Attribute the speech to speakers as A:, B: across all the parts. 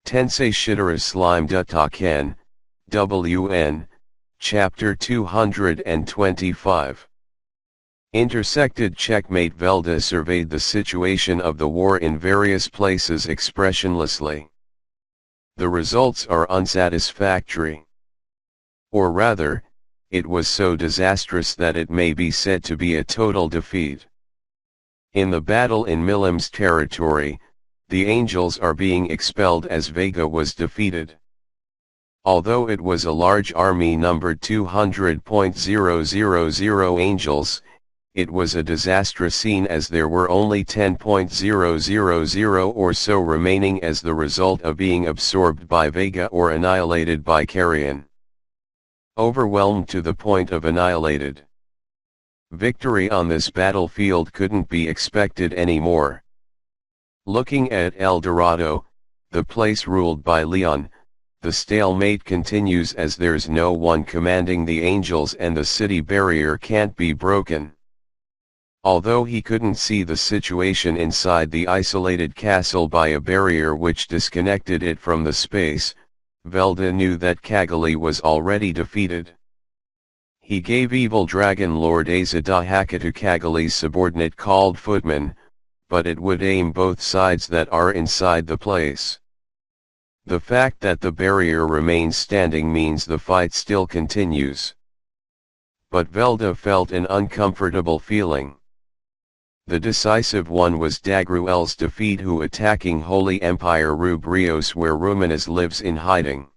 A: Tensei Shitara Slime Datta Ken, WN, Chapter 225. Intersected Checkmate. Velda surveyed the situation of the war in various places expressionlessly. The results are unsatisfactory. Or rather, it was so disastrous that it may be said to be a total defeat. In the battle in Milim's territory, the angels are being expelled as Vega was defeated. Although it was a large army numbered 200,000 angels, it was a disastrous scene as there were only 10,000 or so remaining as the result of being absorbed by Vega or annihilated by Carrion. Overwhelmed to the point of annihilated. Victory on this battlefield couldn't be expected anymore. Looking at El Dorado, the place ruled by Leon, the stalemate continues as there's no one commanding the angels and the city barrier can't be broken. Although he couldn't see the situation inside the isolated castle by a barrier which disconnected it from the space, Velda knew that Cagali was already defeated. He gave Evil Dragon Lord Azadahaka to Cagali's subordinate called Footman, but it would aim both sides that are inside the place. The fact that the barrier remains standing means the fight still continues. But Velda felt an uncomfortable feeling. The decisive one was Dagruel's defeat, who attacking Holy Empire Rubrios where Ruminus lives in hiding.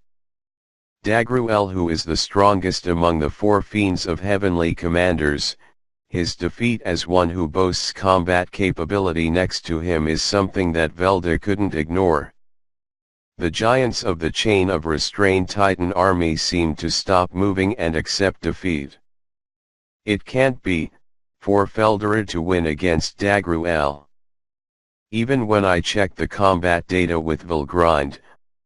A: Dagruel, who is the strongest among the four fiends of heavenly commanders, his defeat as one who boasts combat capability next to him is something that Velda couldn't ignore. The giants of the chain of restrained Titan army seemed to stop moving and accept defeat. It can't be, for Velda to win against Dagruel. Even when I check the combat data with Vilgrind,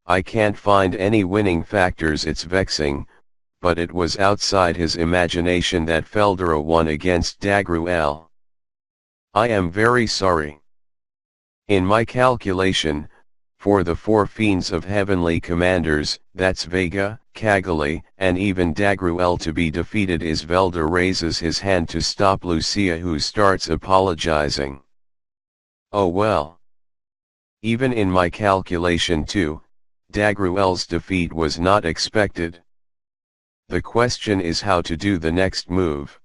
A: I can't find any winning factors. It's vexing, but it was outside his imagination that Velda won against Dagruel. I am very sorry. In my calculation, for the four fiends of heavenly commanders, that's Vega, Cagali, and even Dagruel to be defeated is. Velda raises his hand to stop Lucia, who starts apologizing. Oh well. Even in my calculation too, Dagruel's defeat was not expected. The question is how to do the next move.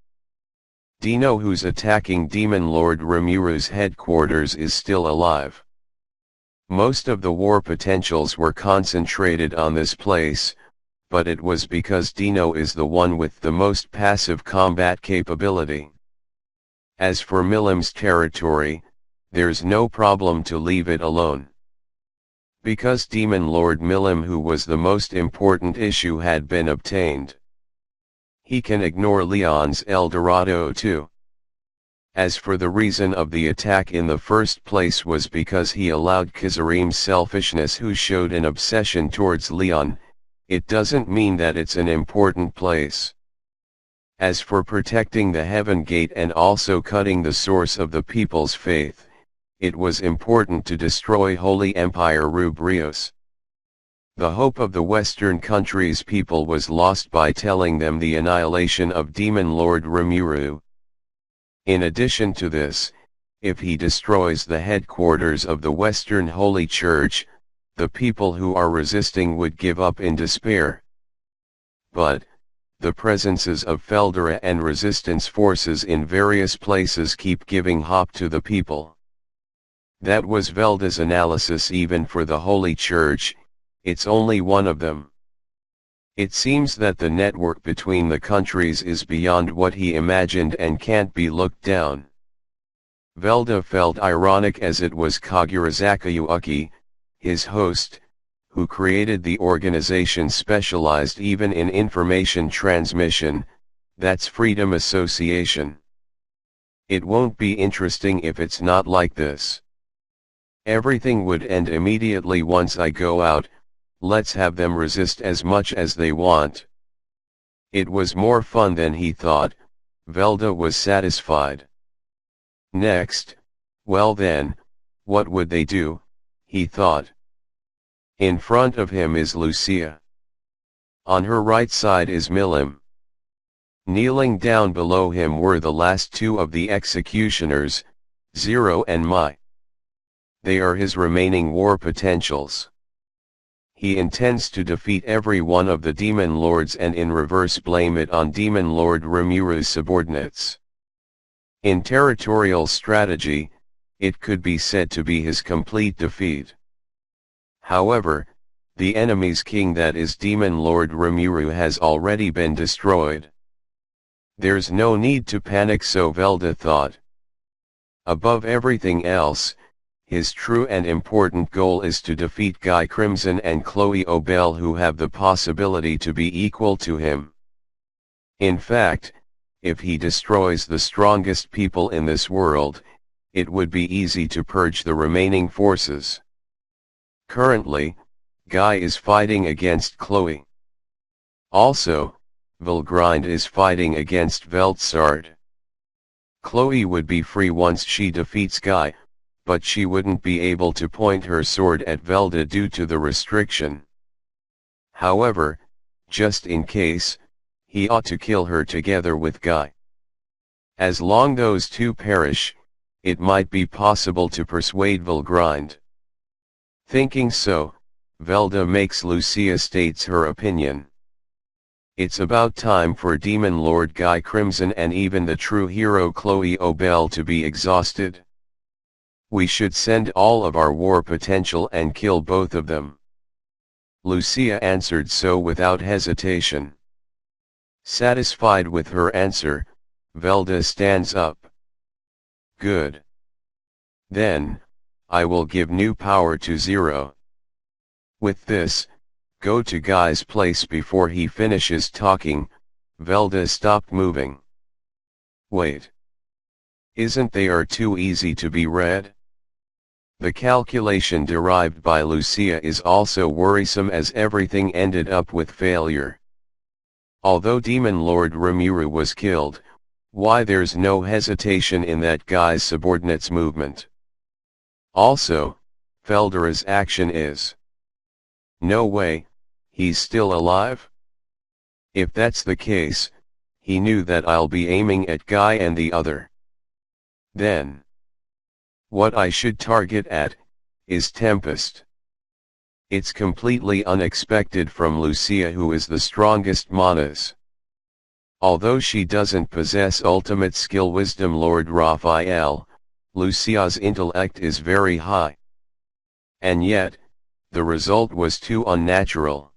A: Dino, who's attacking Demon Lord Rimuru's headquarters, is still alive. Most of the war potentials were concentrated on this place, but it was because Dino is the one with the most passive combat capability. As for Milim's territory, there's no problem to leave it alone. Because Demon Lord Milim, who was the most important issue, had been obtained. He can ignore Leon's El Dorado too. As for the reason of the attack in the first place was because he allowed Kizarim's selfishness, who showed an obsession towards Leon. It doesn't mean that it's an important place. As for protecting the Heaven Gate and also cutting the source of the people's faith, it was important to destroy Holy Empire Rubrios. The hope of the Western countries' people was lost by telling them the annihilation of Demon Lord Rimuru. In addition to this, if he destroys the headquarters of the Western Holy Church, the people who are resisting would give up in despair. But, the presences of Velda and resistance forces in various places keep giving hope to the people. That was Velda's analysis. Even for the Holy Church, it's only one of them. It seems that the network between the countries is beyond what he imagined and can't be looked down. Velda felt ironic as it was Kagurazaka Yuuki, his host, who created the organization specialized even in information transmission, that's Freedom Association. It won't be interesting if it's not like this. Everything would end immediately once I go out. Let's have them resist as much as they want. It was more fun than he thought. Velda was satisfied. Next, well then, what would they do, he thought. In front of him is Lucia. On her right side is Milim. Kneeling down below him were the last two of the executioners, Zero and Mai. They are his remaining war potentials. He intends to defeat every one of the demon lords and in reverse blame it on demon lord Rimuru's subordinates. In territorial strategy, it could be said to be his complete defeat. However, the enemy's king, that is demon lord Rimuru, has already been destroyed. There's no need to panic, so Velda thought. Above everything else, his true and important goal is to defeat Guy Crimson and Chloe Obel, who have the possibility to be equal to him. In fact, if he destroys the strongest people in this world, it would be easy to purge the remaining forces. Currently, Guy is fighting against Chloe. Also, Vilgrind is fighting against Veltsard. Chloe would be free once she defeats Guy, but she wouldn't be able to point her sword at Velda due to the restriction. However, just in case, he ought to kill her together with Guy. As long those two perish, it might be possible to persuade Vilgrind. Thinking so, Velda makes Lucia states her opinion. It's about time for Demon Lord Guy Crimson and even the true hero Chloe Obel to be exhausted. We should send all of our war potential and kill both of them. Lucia answered so without hesitation. Satisfied with her answer, Velda stands up. Good. Then, I will give new power to Zero. With this, go to Guy's place. Before he finishes talking, Velda stopped moving. Wait. Isn't they are too easy to be read? The calculation derived by Lucia is also worrisome, as everything ended up with failure. Although Demon Lord Rimuru was killed, why there's no hesitation in that Guy's subordinates movement. Also, Feldera's action is. No way, he's still alive? If that's the case, he knew that I'll be aiming at Guy and the other. Then, what I should target at, is Tempest. It's completely unexpected from Lucia, who is the strongest Manas. Although she doesn't possess ultimate skill wisdom Lord Raphael, Lucia's intellect is very high. And yet, the result was too unnatural.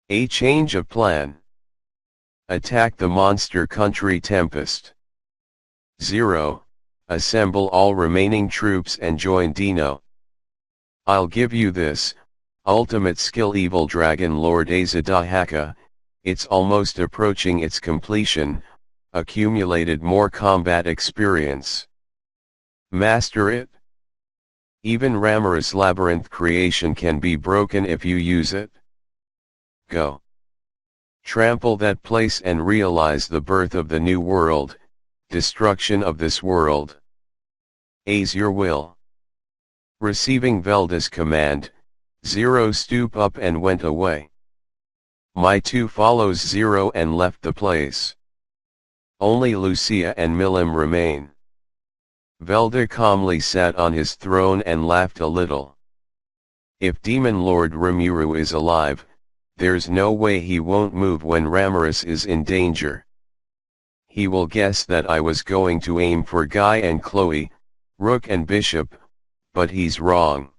A: A change of plan. Attack the monster country Tempest. 0. Assemble all remaining troops and join Dino. I'll give you this, ultimate skill Evil Dragon Lord Azadahaka, it's almost approaching its completion, accumulated more combat experience. Master it. Even Ramara's labyrinth creation can be broken if you use it. Go. Trample that place and realize the birth of the new world, destruction of this world. As your will. Receiving Velda's command, Zero stooped up and went away. Mai 2 follows Zero and left the place. Only Lucia and Milim remain. Velda calmly sat on his throne and laughed a little. If Demon Lord Rimuru is alive, there's no way he won't move when Ramaris is in danger. He will guess that I was going to aim for Guy and Chloe, Rook and Bishop, but he's wrong.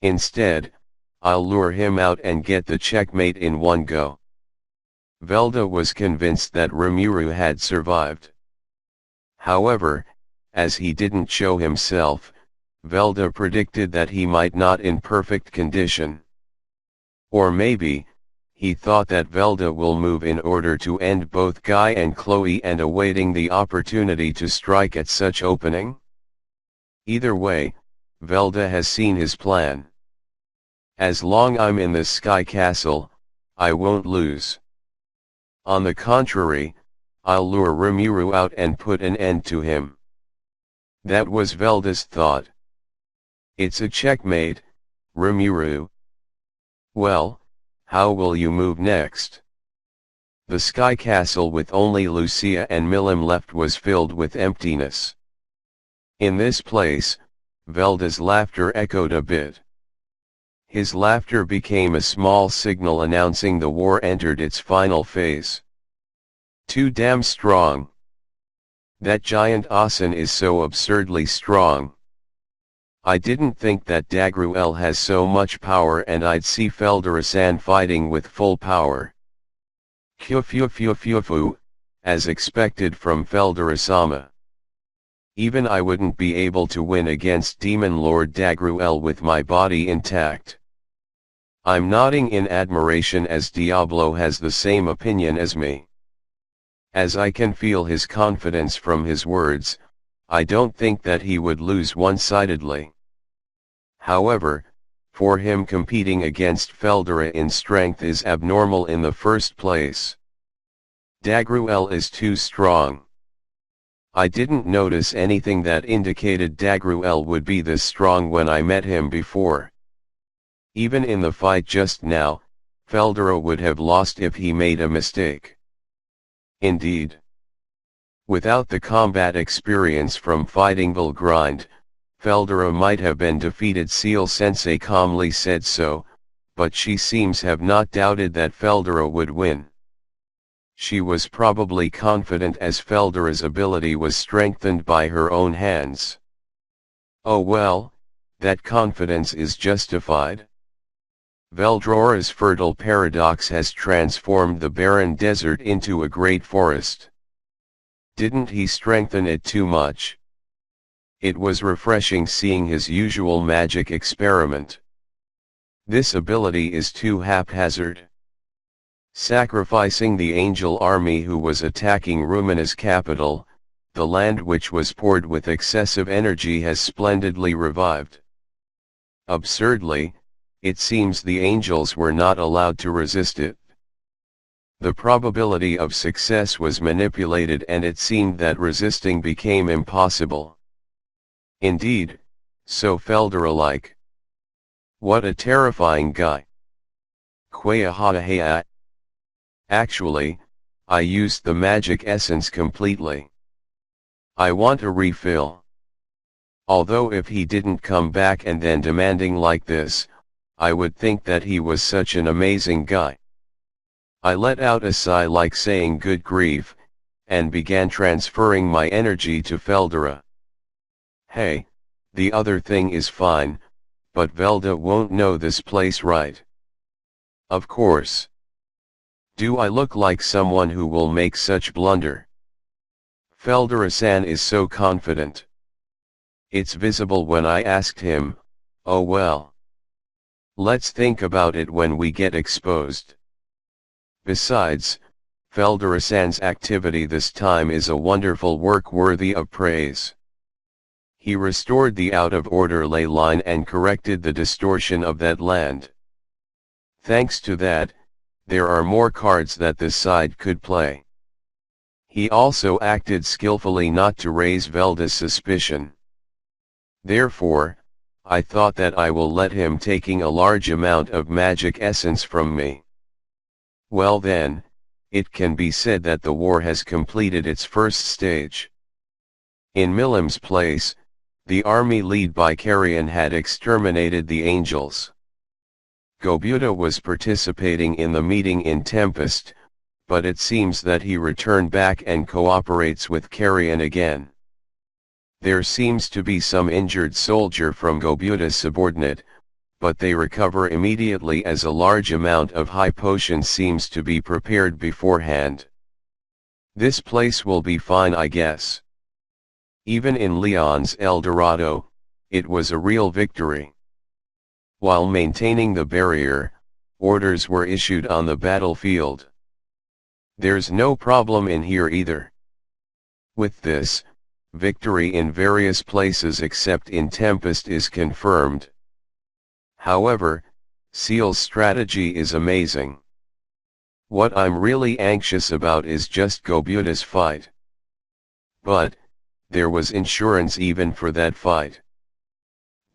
A: Instead, I'll lure him out and get the checkmate in one go. Velda was convinced that Rimuru had survived. However, as he didn't show himself, Velda predicted that he might not in perfect condition. Or maybe, he thought that Velda will move in order to end both Guy and Chloe and awaiting the opportunity to strike at such opening. Either way, Velda has seen his plan. As long I'm in the Sky Castle, I won't lose. On the contrary, I'll lure Rimuru out and put an end to him. That was Velda's thought. It's a checkmate, Rimuru, Well, how will you move next? The sky castle with only Lucia and Milim left was filled with emptiness. In this place, Velda's laughter echoed a bit. His laughter became a small signal announcing the war entered its final phase. Too damn strong. That giant Asen is so absurdly strong. I didn't think that Dagruel has so much power and I'd see Feldarasan fighting with full power. Kyu, as expected from Feldarasama. Even I wouldn't be able to win against Demon Lord Dagruel with my body intact. I'm nodding in admiration as Diablo has the same opinion as me. As I can feel his confidence from his words, I don't think that he would lose one-sidedly. However, for him competing against Feldara in strength is abnormal in the first place. Dagruel is too strong. I didn't notice anything that indicated Dagruel would be this strong when I met him before. Even in the fight just now, Feldara would have lost if he made a mistake. Indeed. Without the combat experience from fighting Valgrind, Feldara might have been defeated. Seal Sensei calmly said so, but she seems have not doubted that Feldara would win. She was probably confident as Feldara's ability was strengthened by her own hands. Oh well, that confidence is justified. Veldraura's fertile paradox has transformed the barren desert into a great forest. Didn't he strengthen it too much? It was refreshing seeing his usual magic experiment. This ability is too haphazard. Sacrificing the angel army who was attacking Rumina's capital, the land which was poured with excessive energy has splendidly revived. Absurdly, it seems the angels were not allowed to resist it. The probability of success was manipulated and it seemed that resisting became impossible. Indeed, so Feldara-like. What a terrifying guy. Quahahaha. Actually, I used the magic essence completely. I want a refill. Although if he didn't come back and then demanding like this, I would think that he was such an amazing guy. I let out a sigh like saying good grief, and began transferring my energy to Feldara. Hey, the other thing is fine, but Velda won't know this place, right? Of course. Do I look like someone who will make such blunder? Feldara-san is so confident. It's visible when I asked him, oh well. Let's think about it when we get exposed. Besides, Feldara-san's activity this time is a wonderful work worthy of praise. He restored the out-of-order ley line and corrected the distortion of that land. Thanks to that, there are more cards that this side could play. He also acted skillfully not to raise Velda's suspicion. Therefore, I thought that I will let him taking a large amount of magic essence from me. Well then, it can be said that the war has completed its first stage. In Milim's place, the army led by Carrion had exterminated the angels. Gobuta was participating in the meeting in Tempest, but it seems that he returned back and cooperates with Carrion again. There seems to be some injured soldier from Gobuta's subordinate, but they recover immediately as a large amount of high potion seems to be prepared beforehand. This place will be fine, I guess. Even in Leon's El Dorado, it was a real victory. While maintaining the barrier, orders were issued on the battlefield. There's no problem in here either. With this, victory in various places except in Tempest is confirmed. However, Seal's strategy is amazing. What I'm really anxious about is just Gobuta's fight. But, there was insurance even for that fight.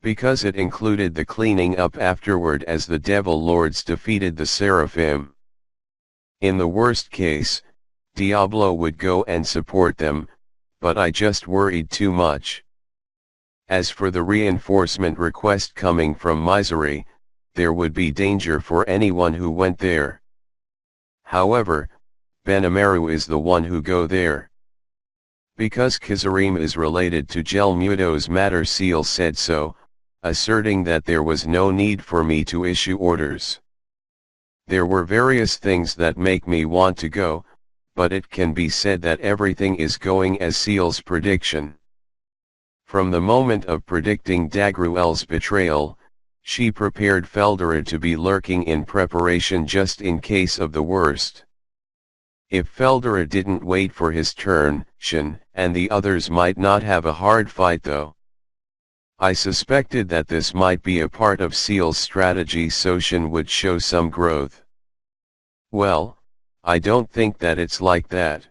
A: because it included the cleaning up afterward as the Devil Lords defeated the Seraphim. In the worst case, Diablo would go and support them, but I just worried too much. As for the reinforcement request coming from Misery, there would be danger for anyone who went there. However, Benimaru is the one who go there. Because Kizarim is related to Gelmudo's matter, Seal said so, asserting that there was no need for me to issue orders. There were various things that make me want to go, but it can be said that everything is going as Seal's prediction. From the moment of predicting Dagruel's betrayal, she prepared Feldera to be lurking in preparation just in case of the worst. If Feldera didn't wait for his turn, Shin and the others might not have a hard fight though. I suspected that this might be a part of Seal's strategy so Shin would show some growth. Well, I don't think that it's like that.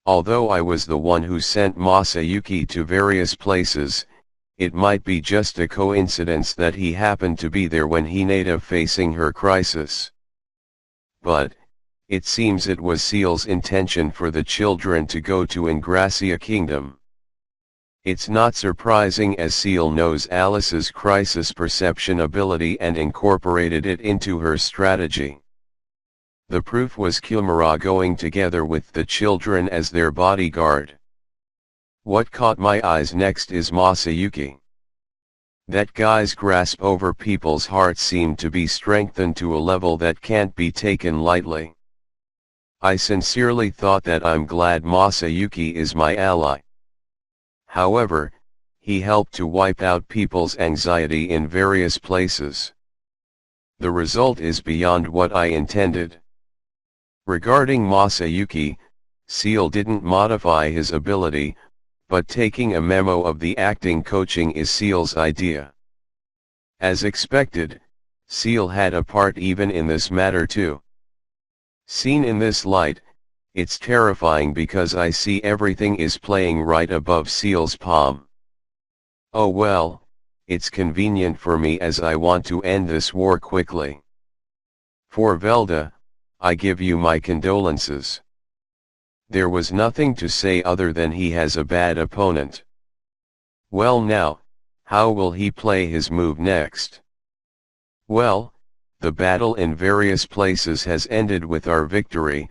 A: Although I was the one who sent Masayuki to various places, it might be just a coincidence that he happened to be there when Hinata facing her crisis. But, it seems it was Seal's intention for the children to go to Ingracia Kingdom. It's not surprising as Seal knows Alice's crisis perception ability and incorporated it into her strategy. The proof was Kimura going together with the children as their bodyguard. What caught my eyes next is Masayuki. That guy's grasp over people's hearts seemed to be strengthened to a level that can't be taken lightly. I sincerely thought that I'm glad Masayuki is my ally. However, he helped to wipe out people's anxiety in various places. The result is beyond what I intended. Regarding Masayuki, Seal didn't modify his ability, but taking a memo of the acting coaching is Seal's idea. As expected, Seal had a part even in this matter too. Seen in this light, it's terrifying because I see everything is playing right above Seal's palm. Oh well, it's convenient for me as I want to end this war quickly. For Velda, I give you my condolences. There was nothing to say other than he has a bad opponent. Well now, how will he play his move next? Well, the battle in various places has ended with our victory,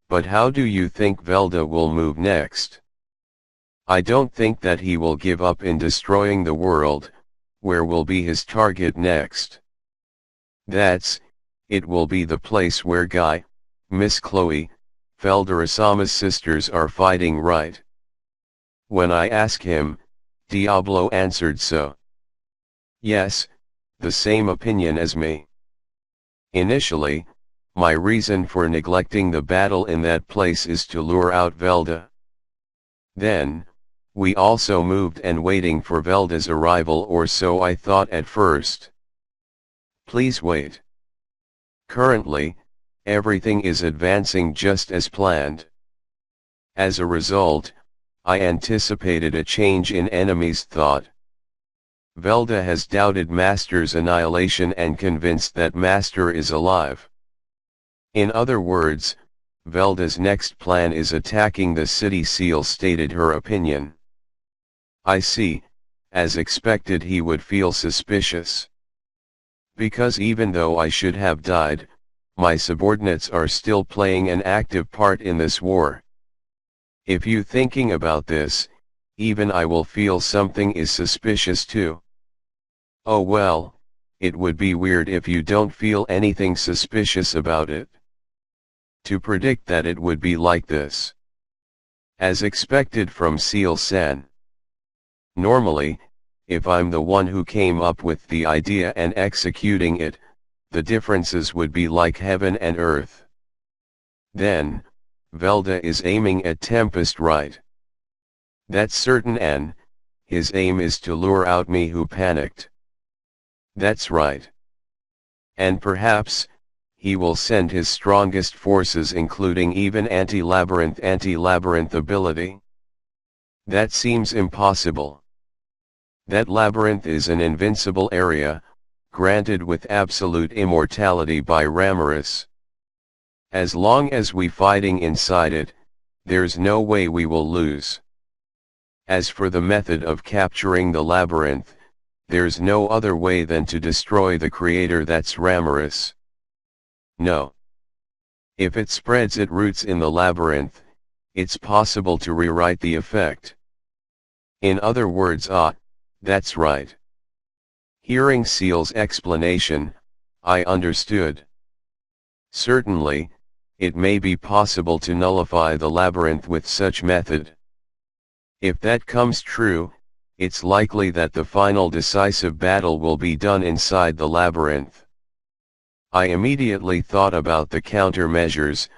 A: but how do you think Velda will move next? I don't think that he will give up in destroying the world. Where will be his target next? It will be the place where Guy, Miss Chloe, Feldera-sama's sisters are fighting, right? When I asked him, Diablo answered so. Yes, the same opinion as me. Initially, my reason for neglecting the battle in that place is to lure out Velda. Then, we also moved and waiting for Velda's arrival, or so I thought at first. Please wait. Currently, everything is advancing just as planned. As a result, I anticipated a change in enemies' thought. Velda has doubted Master's annihilation and convinced that Master is alive. In other words, Velda's next plan is attacking the city. Seal stated her opinion. I see, as expected he would feel suspicious. Because even though I should have died, my subordinates are still playing an active part in this war. If you thinking about this, even I will feel something is suspicious too. Oh well, it would be weird if you don't feel anything suspicious about it. To predict that it would be like this. As expected from Seal-san. Normally, if I'm the one who came up with the idea and executing it, the differences would be like heaven and earth. Then, Velda is aiming at Tempest, right? That's certain, and his aim is to lure out me who panicked. That's right. And perhaps, he will send his strongest forces including even anti-labyrinth ability. That seems impossible. That labyrinth is an invincible area, granted with absolute immortality by Rimuru. As long as we fighting inside it, there's no way we will lose. As for the method of capturing the labyrinth, there's no other way than to destroy the creator, that's Rimuru. No. If it spreads its roots in the labyrinth, it's possible to rewrite the effect. In other words, that's right. Hearing Seal's explanation, I understood. Certainly, it may be possible to nullify the labyrinth with such method. If that comes true, it's likely that the final decisive battle will be done inside the labyrinth. I immediately thought about the countermeasures,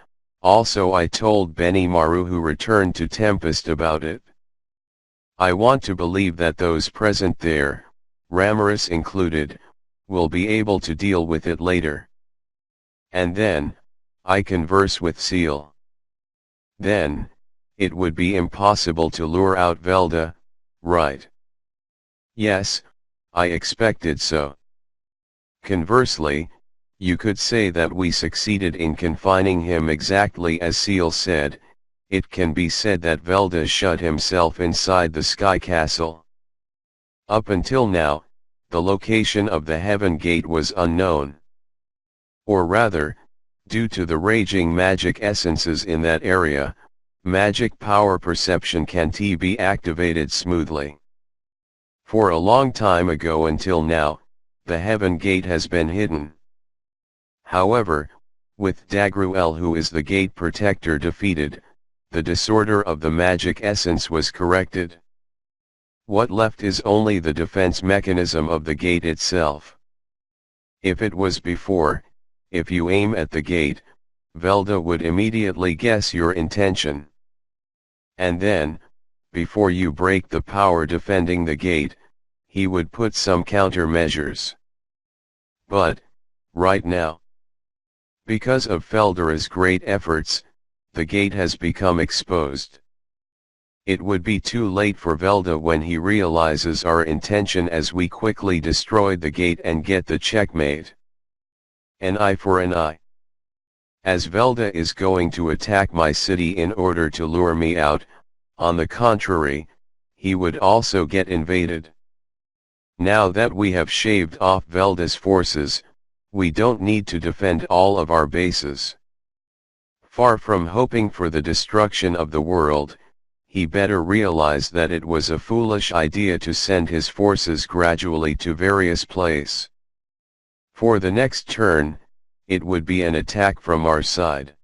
A: also I told Benimaru, who returned to Tempest, about it. I want to believe that those present there, Rimuru included, will be able to deal with it later. And then, I converse with Seal. Then, it would be impossible to lure out Velda, right? Yes, I expected so. Conversely, you could say that we succeeded in confining him exactly as Seal said. It can be said that Velda shut himself inside the Sky Castle. Up until now, the location of the Heaven Gate was unknown. Or rather, due to the raging magic essences in that area, magic power perception can't be activated smoothly. For a long time ago until now, the Heaven Gate has been hidden. However, with Dagruel, who is the gate protector, defeated, the disorder of the magic essence was corrected. What left is only the defense mechanism of the gate itself. If it was before, if you aim at the gate, Velda would immediately guess your intention. And then, before you break the power defending the gate, he would put some countermeasures. But, right now, because of Feldera's great efforts, the gate has become exposed. It would be too late for Velda when he realizes our intention, as we quickly destroy the gate and get the checkmate. An eye for an eye. As Velda is going to attack my city in order to lure me out, on the contrary, he would also get invaded. Now that we have shaved off Velda's forces, we don't need to defend all of our bases. Far from hoping for the destruction of the world, he better realize that it was a foolish idea to send his forces gradually to various places. For the next turn, it would be an attack from our side.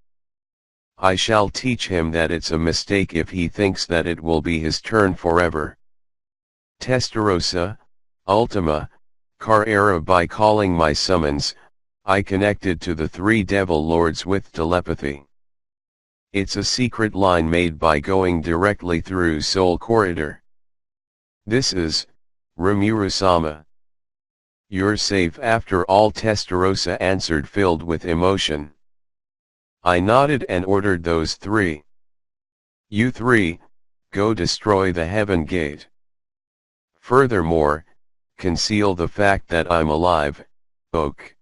A: I shall teach him that it's a mistake if he thinks that it will be his turn forever. Testarossa, Ultima, Carrera. By calling my summons, I connected to the three Devil Lords with telepathy. It's a secret line made by going directly through Soul Corridor. This is, Rimuru-sama. You're safe after all, Testarossa answered, filled with emotion. I nodded and ordered those three. You three, go destroy the Heaven Gate. Furthermore, conceal the fact that I'm alive, Oak.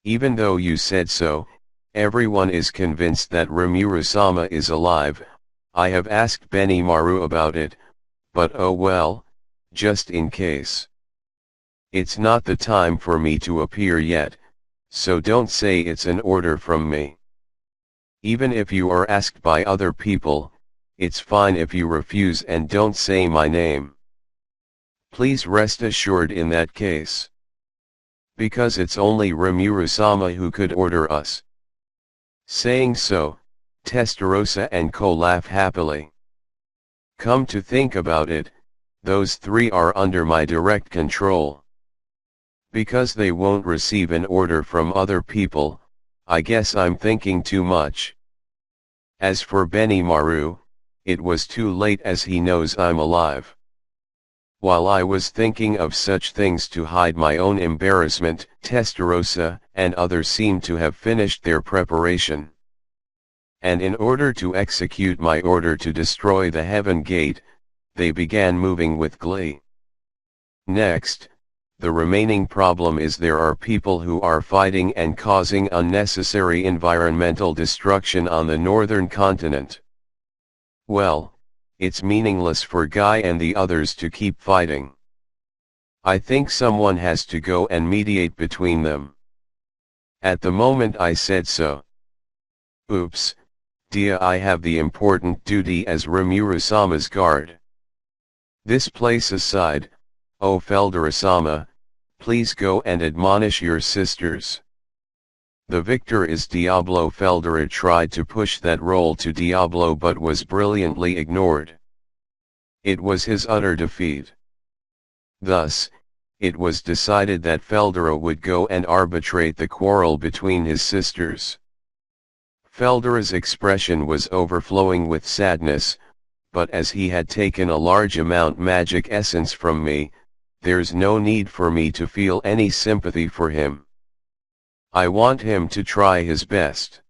A: Even though you said so, everyone is convinced that Rimuru-sama is alive. I have asked Benimaru about it, but oh well, just in case. It's not the time for me to appear yet, so don't say it's an order from me. Even if you are asked by other people, it's fine if you refuse and don't say my name. Please rest assured in that case. Because it's only Rimuru-sama who could order us. Saying so, Testarossa and Ko laugh happily. Come to think about it, those three are under my direct control. Because they won't receive an order from other people, I guess I'm thinking too much. As for Benimaru, it was too late, as he knows I'm alive. While I was thinking of such things to hide my own embarrassment, Testarossa and others seemed to have finished their preparation. And in order to execute my order to destroy the Heaven Gate, they began moving with glee. Next, the remaining problem is there are people who are fighting and causing unnecessary environmental destruction on the northern continent. Well, it's meaningless for Guy and the others to keep fighting. I think someone has to go and mediate between them. At the moment I said so. Oops, dear, I have the important duty as Rimuru-sama's guard. This place aside, oh Felder-sama, please go and admonish your sisters. The victor is Diablo. Felder tried to push that role to Diablo but was brilliantly ignored. It was his utter defeat. Thus, it was decided that Felder would go and arbitrate the quarrel between his sisters. Felder's expression was overflowing with sadness, but as he had taken a large amount magic essence from me, there's no need for me to feel any sympathy for him. I want him to try his best.